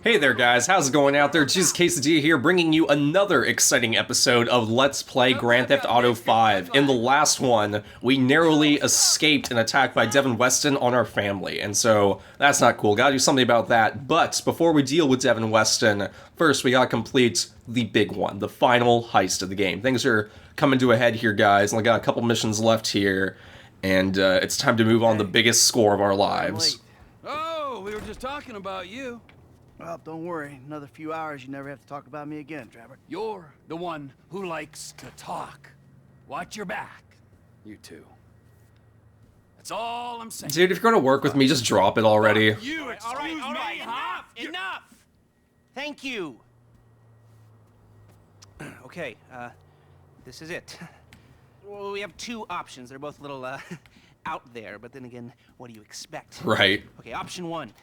Hey there guys, how's it going out there? Jesus Quesadilla here, bringing you another exciting episode of Let's Play Grand Theft Auto 5. In the last one, we narrowly escaped an attack by Devin Weston on our family, and so that's not cool. Gotta do something about that. But before we deal with Devin Weston, first we gotta complete the big one, the final heist of the game. Things are coming to a head here, guys. Only got a couple missions left here, and it's time to move on the biggest score of our lives. Oh, we were just talking about you. Well, don't worry. Another few hours, you never have to talk about me again, Trevor. You're the one who likes to talk. Watch your back, you two. That's all I'm saying. Dude, if you're gonna work with me, just drop it already. You, excuse me, enough! Enough! Thank you. Okay, this is it. Well, we have two options. They're both a little, out there, but then again, what do you expect? Right. Okay, option one.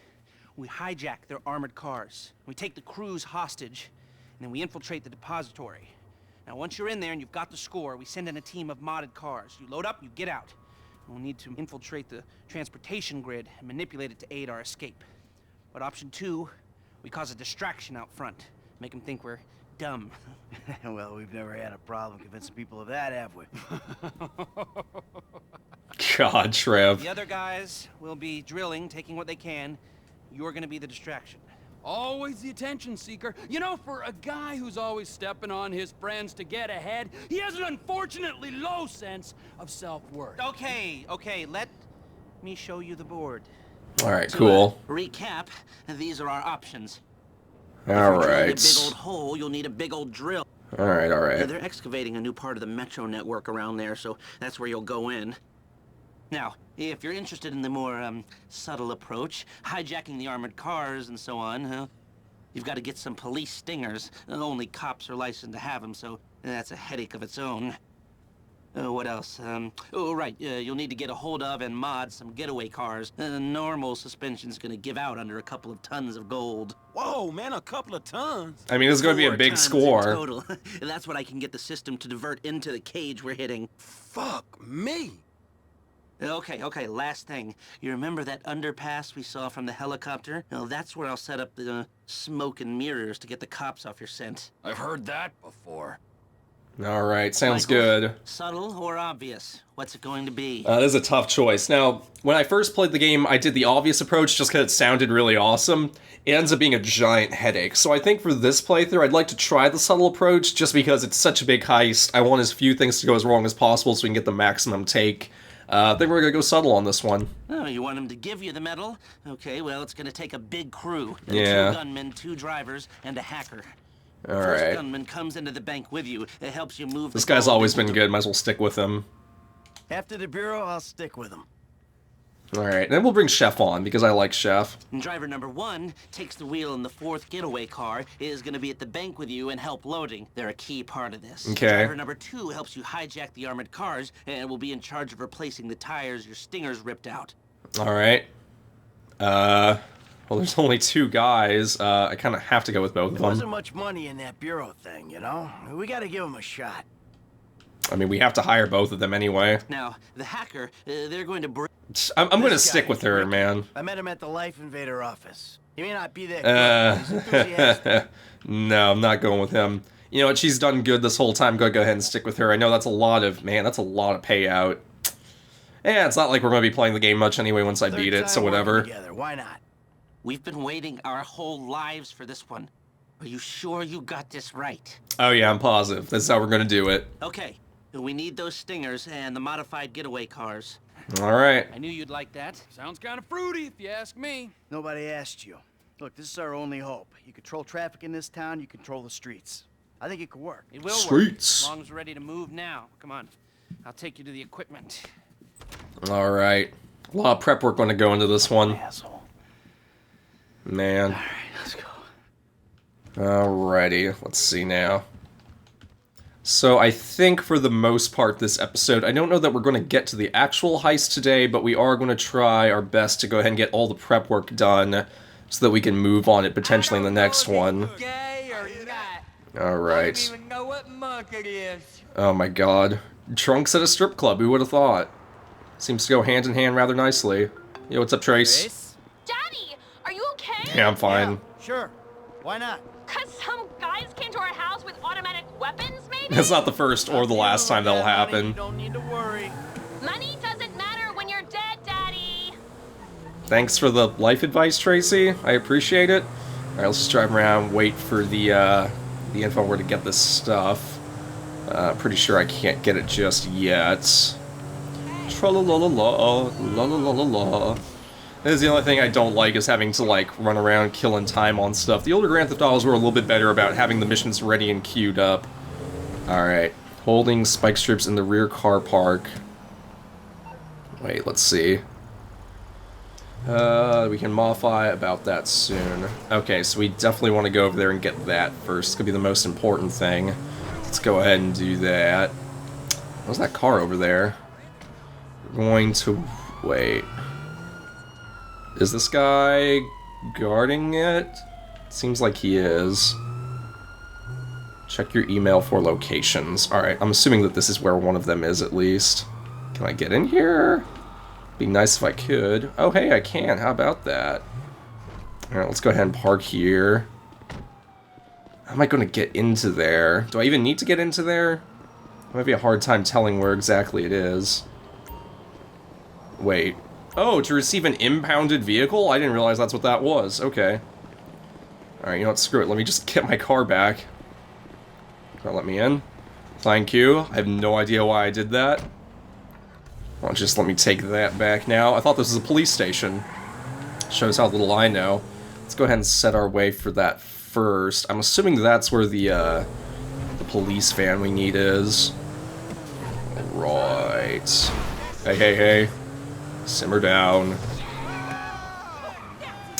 We hijack their armored cars. We take the crews hostage, and then we infiltrate the depository. Now, once you're in there and you've got the score, we send in a team of modded cars. You load up, you get out. We'll need to infiltrate the transportation grid and manipulate it to aid our escape. But option two, we cause a distraction out front. Make them think we're dumb. Well, we've never had a problem convincing people of that, have we? God, Trev. The other guys will be drilling, taking what they can. You're gonna be the distraction. Always the attention seeker. You know, for a guy who's always stepping on his friends to get ahead, he has an unfortunately low sense of self-worth. Okay, let me show you the board. Alright, cool. To, recap, these are our options. Alright. If you're drilling a big old hole, you'll need a big old drill. Alright. They're excavating a new part of the metro network around there, so that's where you'll go in. Now, if you're interested in the more, subtle approach, hijacking the armored cars and so on, you've got to get some police stingers. Only cops are licensed to have them, so that's a headache of its own. What else? You'll need to get a hold of and mod some getaway cars. Normal suspension's gonna give out under a couple of tons of gold. Whoa, man, a couple of tons. I mean, this is going to be a 4 big tons score. in total. That's what I can get the system to divert into the cage we're hitting. Fuck me. Okay, last thing. You remember that underpass we saw from the helicopter? Well, that's where I'll set up the smoke and mirrors to get the cops off your scent. I've heard that before. Alright, sounds Michael, good. Subtle or obvious? What's it going to be? This is a tough choice. Now, when I first played the game, I did the obvious approach just because it sounded really awesome. It ends up being a giant headache. So I think for this playthrough, I'd like to try the subtle approach just because it's such a big heist. I want as few things to go as wrong as possible so we can get the maximum take. I think we're gonna go subtle on this one. Oh, you want him to give you the medal? Okay, well, it's gonna take a big crew. Yeah. 2 gunmen, 2 drivers, and a hacker. Alright. First gunman comes into the bank with you. It helps you move. This guy's always been good, might as well stick with him. After the Bureau, I'll stick with him. Alright, then we'll bring Chef on, because I like Chef. And driver number 1 takes the wheel in the 4th getaway car, is going to be at the bank with you and help loading. They're a key part of this. Okay. Driver number 2 helps you hijack the armored cars and will be in charge of replacing the tires your stingers ripped out. Alright. Well, there's only 2 guys. I kind of have to go with both of There wasn't them. much money in that Bureau thing, you know? We gotta give him a shot. I mean, we have to hire both of them anyway. Now, the hacker, they're going to bring... I'm gonna This stick guy, with her, Rick, man. I met him at the Life Invader office. He may not be that good, but he's enthusiastic. No, I'm not going with him. You know what, she's done good this whole time. Go ahead and stick with her. I know that's a lot of payout. Yeah, it's not like we're gonna be playing the game much anyway once I Third beat it, so time working whatever. Together. Why not? We've been waiting our whole lives for this one. Are you sure you got this right? Oh yeah, I'm positive. This is how we're gonna do it. Okay, we need those stingers and the modified getaway cars. Alright. I knew you'd like that. Sounds kind of fruity, if you ask me. Nobody asked you. Look, this is our only hope. You control traffic in this town, you control the streets. I think it could work. It will Streets. work, as long as we're ready to move now. Come on, I'll take you to the equipment. Alright. A lot of prep work gonna go into this one. Asshole. Man. All right, let's go. Alrighty, let's see now. So I think for the most part this episode, I don't know that we're going to get to the actual heist today, but we are going to try our best to go ahead and get all the prep work done so that we can move on it potentially in the next one. Gay or not. Alright. I don't even know what month it is. Oh my god. Trunks at a strip club, who would have thought? Seems to go hand in hand rather nicely. Yo, what's up, Trace? Chris? Daddy, are you okay? Yeah, I'm fine. Yeah, sure. Why not? Cause some guys came to our house with automatic weapons, maybe? It's not the first or the last time that'll happen. You don't need to worry. Money doesn't matter when you're dead, Daddy. Thanks for the life advice, Tracy. I appreciate it. Alright, let's just drive around, wait for the info where to get this stuff. Pretty sure I can't get it just yet. Tra-la-la-la-la, la-la-la-la-la. This is the only thing I don't like, is having to, like, run around killing time on stuff. The older Grand Theft Autos were a little bit better about having the missions ready and queued up. Alright. Holding spike strips in the rear car park. Wait, let's see. We can modify about that soon. Okay, so we definitely want to go over there and get that first. It's going to be the most important thing. Let's go ahead and do that. What's that car over there? We're going to... wait. Is this guy guarding it? Seems like he is. Check your email for locations. Alright, I'm assuming that this is where one of them is at least. Can I get in here? Be nice if I could. Oh, hey, I can. How about that? Alright, let's go ahead and park here. How am I going to get into there? Do I even need to get into there? It might be a hard time telling where exactly it is. Wait. Oh, to receive an impounded vehicle? I didn't realize that's what that was. Okay. Alright, you know what? Screw it. Let me just get my car back. Don't let me in. Thank you. I have no idea why I did that. Well, just let me take that back now. I thought this was a police station. Shows how little I know. Let's go ahead and set our way for that first. I'm assuming that's where the police van we need is. Right. Hey, hey, hey. Simmer down.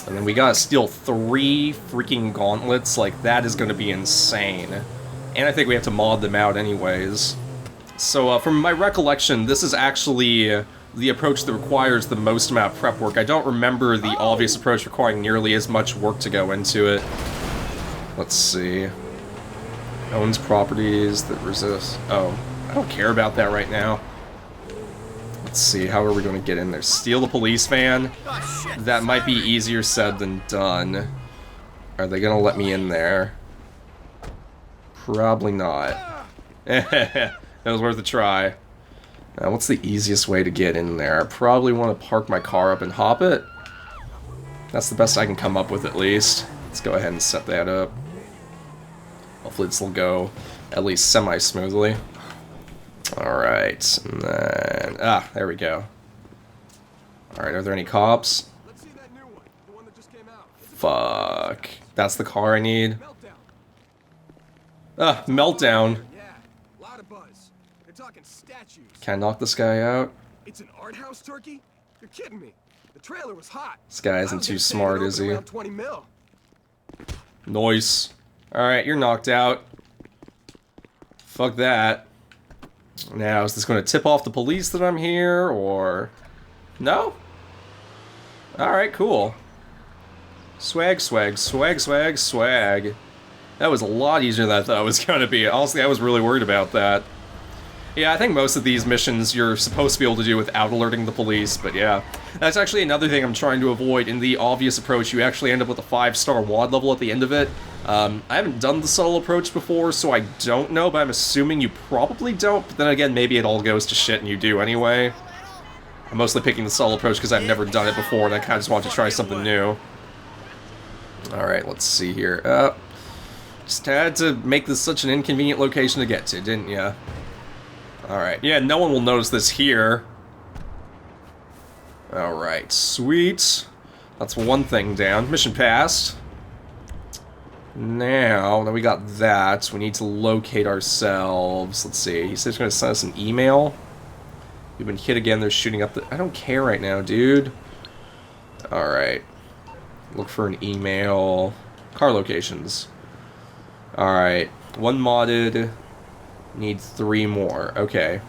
And then we gotta steal 3 freaking gauntlets. Like, that is gonna be insane. And I think we have to mod them out anyways. So, from my recollection, this is actually the approach that requires the most amount of prep work. I don't remember the obvious approach requiring nearly as much work to go into it. Let's see. Owns properties that resist... oh, I don't care about that right now. Let's see, how are we going to get in there? Steal the police van? That might be easier said than done. Are they going to let me in there? Probably not. That was worth a try. What's the easiest way to get in there? I probably want to park my car up and hop it. That's the best I can come up with, at least. Let's go ahead and set that up. Hopefully this will go at least semi-smoothly. Alright, and then... ah, there we go. Alright, are there any cops? Let's see that new one, the one that just came out. Fuck. That's the car I need. Ah, meltdown. Yeah, lot of buzz. They're talking statues. Can I knock this guy out? It's an art house turkey? You're kidding me. The trailer was hot. This guy isn't too smart, is he? Around 20 mil. Nice. Alright, you're knocked out. Fuck that. Now, is this going to tip off the police that I'm here, or... no? Alright, cool. Swag, swag, swag, swag, swag. That was a lot easier than I thought it was going to be. Honestly, I was really worried about that. Yeah, I think most of these missions you're supposed to be able to do without alerting the police, but yeah. That's actually another thing I'm trying to avoid. In the obvious approach, you actually end up with a 5-star WAD level at the end of it. I haven't done the subtle approach before, so I don't know, but I'm assuming you probably don't. But then again, maybe it all goes to shit and you do anyway. I'm mostly picking the subtle approach because I've never done it before, and I kind of just want to try something new. Alright, let's see here. Just had to make this such an inconvenient location to get to, didn't ya? Alright, yeah, no one will notice this here. Alright, sweet. That's one thing down. Mission passed. Now we got that. We need to locate ourselves. Let's see. He says he's going to send us an email. We've been hit again. They're shooting up the... I don't care right now, dude. Alright. Look for an email. Car locations. Alright. 1 modded. Need 3 more. Okay.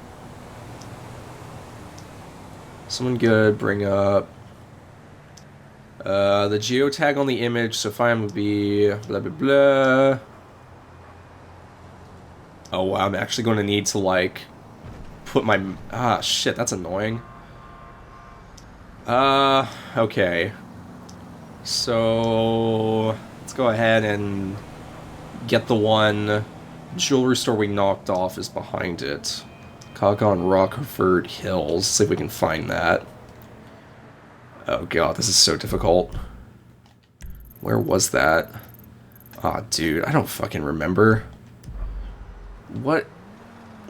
Someone good. Bring up... the geotag on the image, so fine would be blah blah blah. Oh wow, I'm actually going to need to like put my... ah shit, that's annoying. Okay. So let's let's go ahead and get the one jewelry store we knocked off is behind it. Cock on Rockford Hills. See if we can find that. Oh god, this is so difficult. Where was that? Aw, dude, I don't fucking remember. What?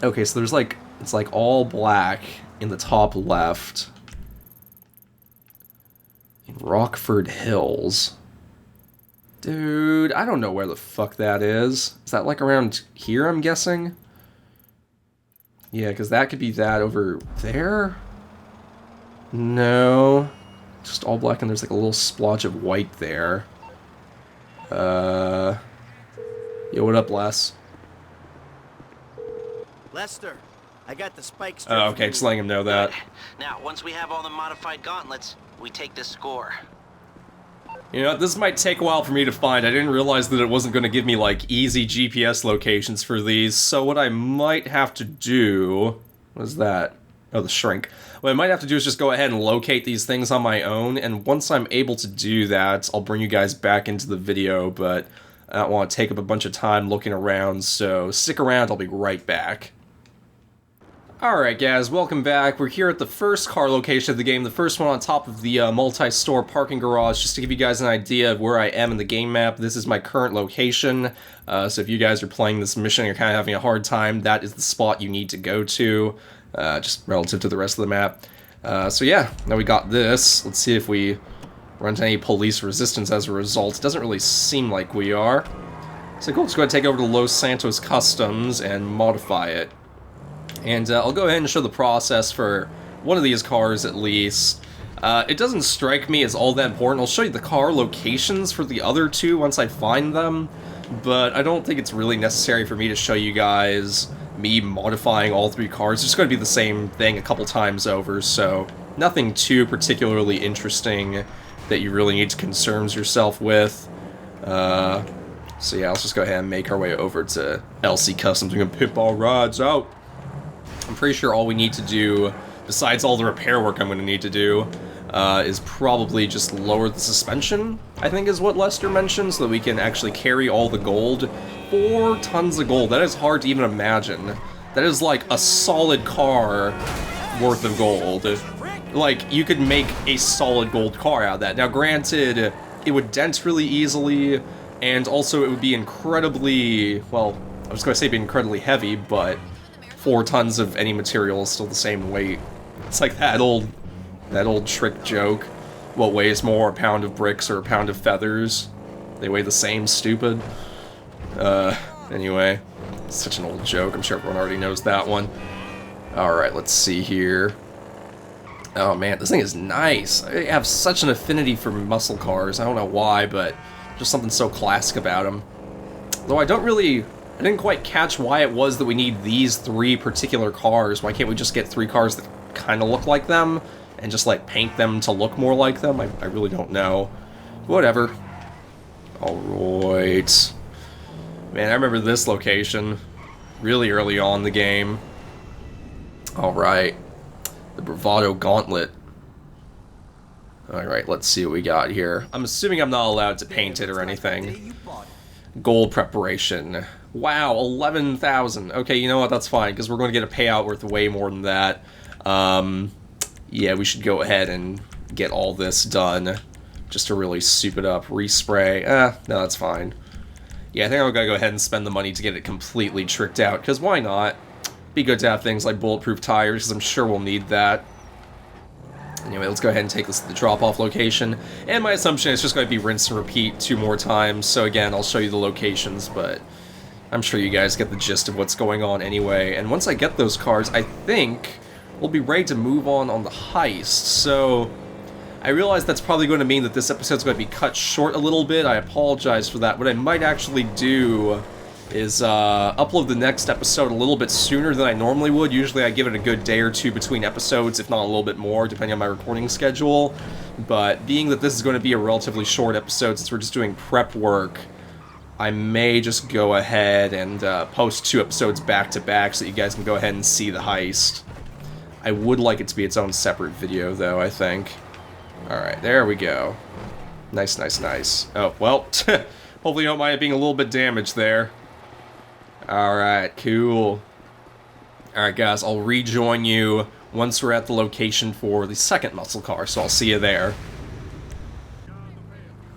Okay, so there's like, it's like all black in the top left. In Rockford Hills. Dude, I don't know where the fuck that is. Is that like around here, I'm guessing? Yeah, because that could be that over there? No. Just all black and there's like a little splotch of white there. Yo, what up, Les? Lester, I got the spikes. Oh, okay, just letting him know that. Now, once we have all the modified gauntlets, we take this score. You know, this might take a while for me to find. I didn't realize that it wasn't going to give me, like, easy GPS locations for these, so what I might have to do... What is that? Oh, the shrink. What I might have to do is just go ahead and locate these things on my own, and once I'm able to do that, I'll bring you guys back into the video, but I don't want to take up a bunch of time looking around, so stick around, I'll be right back. Alright guys, welcome back. We're here at the first car location of the game, the first one on top of the multi-store parking garage. Just to give you guys an idea of where I am in the game map, this is my current location. So if you guys are playing this mission and you're kind of having a hard time, that is the spot you need to go to, just relative to the rest of the map. So yeah, now we got this. Let's see if we run into any police resistance as a result. It doesn't really seem like we are. So cool, let's go ahead and take over to Los Santos Customs and modify it. And I'll go ahead and show the process for one of these cars at least. It doesn't strike me as all that important. I'll show you the car locations for the other two once I find them, but I don't think it's really necessary for me to show you guys me modifying all three cars. It's just going to be the same thing a couple times over, so nothing too particularly interesting that you really need to concern yourself with. So yeah, let's just go ahead and make our way over to LC Customs. We can pip our rides out. I'm pretty sure all we need to do, besides all the repair work I'm going to need to do, is probably just lower the suspension, I think is what Lester mentioned, so that we can actually carry all the gold. 4 tons of gold, that is hard to even imagine. That is like a solid car worth of gold. Like, you could make a solid gold car out of that. Now granted, it would dent really easily, and also it would be incredibly, well, I was going to say be incredibly heavy, but 4 tons of any material is still the same weight. It's like that old trick joke. What weighs more, a pound of bricks or a pound of feathers? They weigh the same, stupid. Anyway, such an old joke. I'm sure everyone already knows that one. Alright, let's see here. Oh man, this thing is nice. I have such an affinity for muscle cars. I don't know why, but just something so classic about them. Though I didn't quite catch why it was that we need these 3 particular cars. Why can't we just get 3 cars that kind of look like them and just like paint them to look more like them? I really don't know. Whatever. Alright. Man, I remember this location really early on in the game. Alright. The Bravado Gauntlet. Alright, let's see what we got here. I'm assuming I'm not allowed to paint it or anything. Gold preparation. Wow, 11,000. Okay, you know what? That's fine, because we're going to get a payout worth way more than that. Yeah, we should go ahead and get all this done, just to really soup it up. Respray. No, that's fine. Yeah, I think I'm going to go ahead and spend the money to get it completely tricked out, because why not? Be good to have things like bulletproof tires, because I'm sure we'll need that. Anyway, let's go ahead and take this to the drop-off location. And my assumption is just going to be rinse and repeat 2 more times. So again, I'll show you the locations, but I'm sure you guys get the gist of what's going on anyway. And once I get those cars, I think we'll be ready to move on the heist. So I realize that's probably going to mean that this episode's going to be cut short a little bit. I apologize for that. What I might actually do is upload the next episode a little bit sooner than I normally would. Usually I give it a good day or 2 between episodes, if not a little bit more, depending on my recording schedule. But being that this is going to be a relatively short episode, since we're just doing prep work, I may just go ahead and post 2 episodes back to back so that you guys can go ahead and see the heist. I would like it to be its own separate video, though, I think. Alright, there we go. Nice, nice, nice. Oh, well, Hopefully you don't mind it being a little bit damaged there. Alright, cool. Alright guys, I'll rejoin you once we're at the location for the second muscle car, so I'll see you there.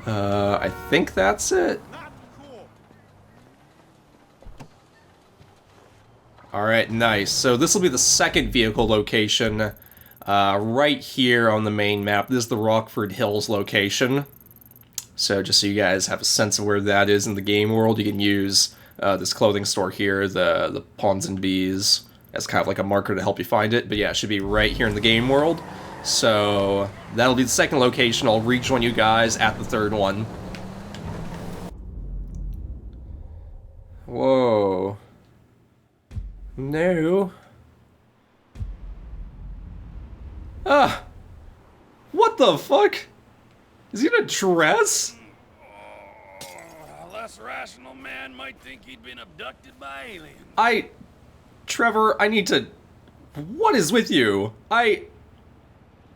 I think that's it. Alright, nice. So this will be the second vehicle location right here on the main map. This is the Rockford Hills location. So just so you guys have a sense of where that is in the game world, you can use this clothing store here, the Pawns and Bees, as kind of like a marker to help you find it. But yeah, it should be right here in the game world. So that'll be the second location. I'll rejoin you guys at the third one. Whoa. No. Ah! What the fuck? Is he in a dress? A less rational man might think he'd been abducted by aliens. Trevor, I need to... What is with you? I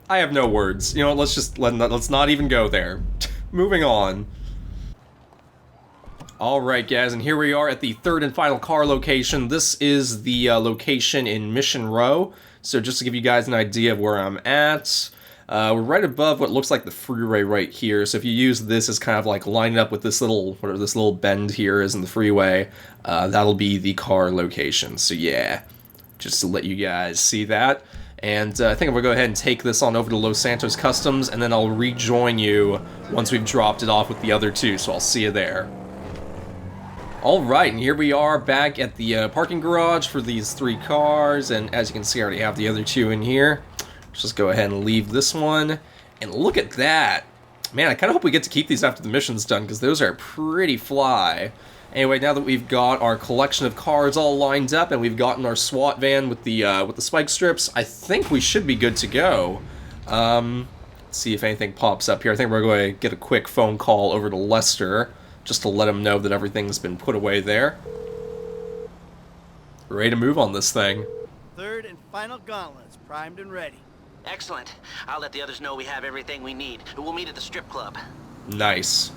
have no words. You know, let's not even go there. Moving on. Alright guys, and here we are at the third and final car location. This is the location in Mission Row. So just to give you guys an idea of where I'm at, we're right above what looks like the freeway right here. So if you use this as kind of like lining up with this little, whatever this little bend here is in the freeway, that'll be the car location. So yeah, just to let you guys see that. And I think I'm going to go ahead and take this on over to Los Santos Customs, and then I'll rejoin you once we've dropped it off with the other two, so I'll see you there. Alright, and here we are back at the parking garage for these three cars, and as you can see I already have the other two in here. Let's just go ahead and leave this one, and look at that! Man, I kind of hope we get to keep these after the mission's done, because those are pretty fly. Anyway, now that we've got our collection of cars all lined up, and we've gotten our SWAT van with the spike strips, I think we should be good to go. Let's see if anything pops up here. I think we're going to get a quick phone call over to Lester, just to let him know that everything's been put away there. Ready to move on this thing. Third and final gauntlets, primed and ready. Excellent. I'll let the others know we have everything we need. We'll meet at the strip club. Nice.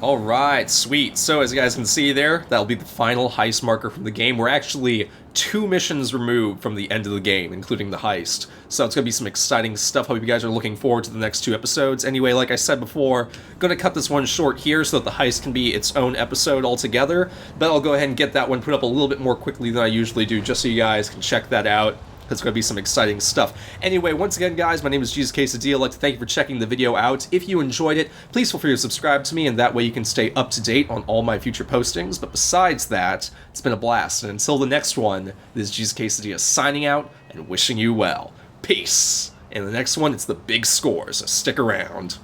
Alright, sweet. So as you guys can see there, that'll be the final heist marker from the game. We're actually 2 missions removed from the end of the game, including the heist. So it's going to be some exciting stuff. Hope you guys are looking forward to the next 2 episodes. Anyway, like I said before, going to cut this one short here so that the heist can be its own episode altogether. But I'll go ahead and get that one put up a little bit more quickly than I usually do, just so you guys can check that out. It's going to be some exciting stuff. Anyway, once again, guys, my name is Jesus Quesadilla. I'd like to thank you for checking the video out. If you enjoyed it, please feel free to subscribe to me, and that way you can stay up to date on all my future postings. But besides that, it's been a blast. And until the next one, this is Jesus Quesadilla signing out and wishing you well. Peace. In the next one, it's the big score, so stick around.